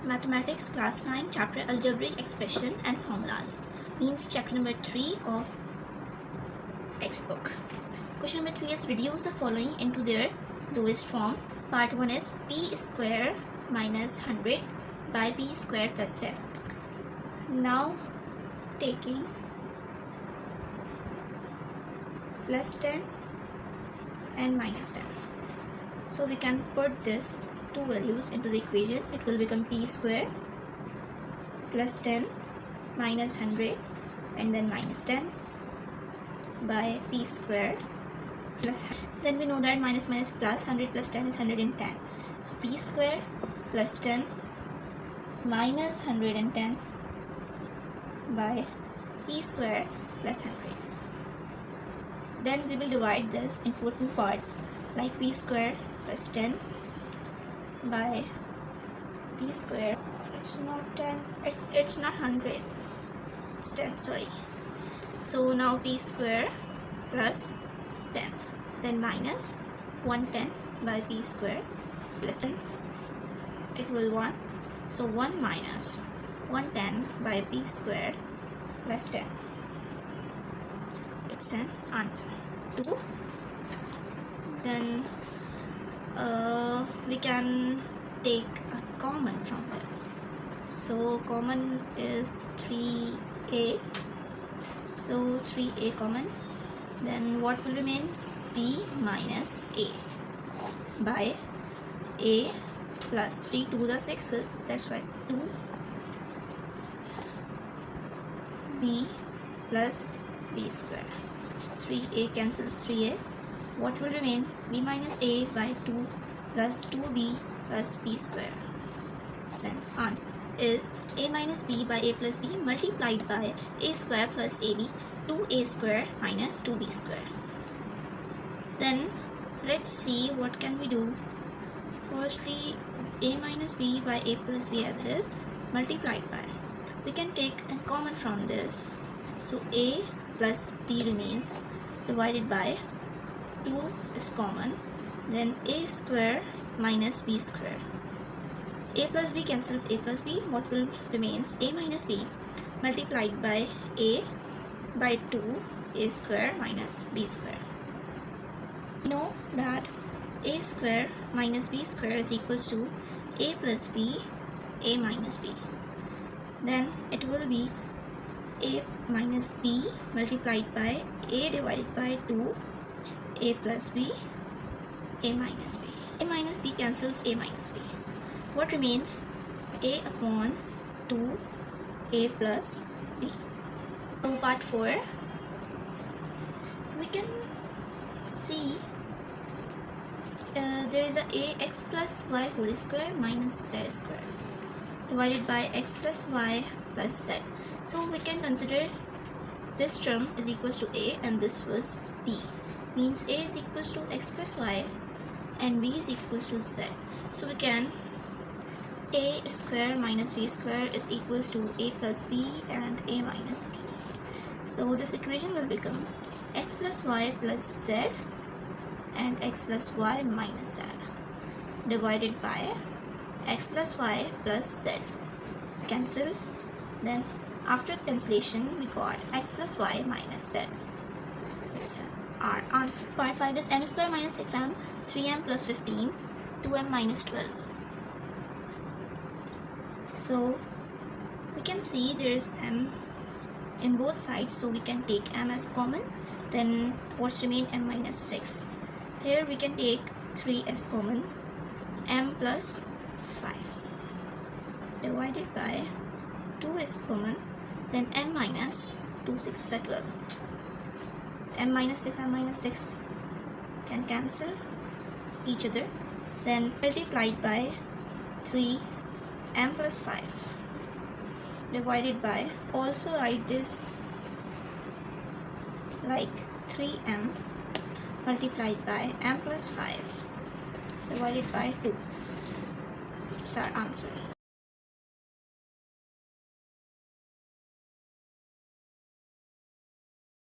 Mathematics Class 9 Chapter Algebraic Expression and Formulas, means chapter number 3 of textbook. Question number 3 is reduce the following into their lowest form. Part 1 is p square minus 100 by p square plus 10. Now taking plus 10 and minus 10. So we can put this two values into the equation. It will become p square plus 10 minus 100 and then minus 10 by p square plus 100. Then we know that minus minus plus 100 plus 10 is 110. So p square plus 10 minus 110 by p square plus 100. Then we will divide this into two parts, like p square plus 10 by p square. It's not 10, it's not 100, it's 10, sorry. So now p square plus 10, then minus 110 by p square plus 10, it will 1. So 1 minus 110 by p square plus 10. It's an answer 2. Then we can take a common from this. So common is 3a. So 3a common. Then what will remain? b minus a by a plus 3 to the 6. That's why 2 b plus b square. 3a cancels 3a. What will remain? b minus a by 2 plus 2b plus b square. So answer is a minus b by a plus b multiplied by a square plus ab, 2a square minus 2b square. Then let's see what can we do. Firstly, a minus b by a plus b as it is multiplied by. We can take a common from this. So a plus b remains, divided by 2 is common, then a square minus b square. A plus b cancels a plus b. What will remains? A minus b multiplied by a by 2, a square minus b square. We know that a square minus b square is equals to a plus b, a minus b. Then it will be a minus b multiplied by a divided by 2, a plus b, a minus b. A minus b cancels a minus b. What remains? A upon 2, a plus b. So part 4, we can see there is a x plus y whole square minus z square divided by x plus y plus z. So we can consider this term is equals to a and this was b. Means a is equals to x plus y and b is equals to z. So we can a square minus b square is equals to a plus b and a minus b. So this equation will become x plus y plus z and x plus y minus z divided by x plus y plus z. Cancel. Then after cancellation we got x plus y minus z. It's our answer. Part 5 is m square minus 6m, 3m plus 15, 2m minus 12. So we can see there is m in both sides, so we can take m as common. Then what's remain? M minus 6. Here we can take 3 as common, m plus 5 divided by 2 is common, then m minus 2 6 is 12. M minus 6 and minus 6 can cancel each other, then multiplied by 3 m plus 5 divided by, also write this like 3m multiplied by m plus 5 divided by 2. It's our answer.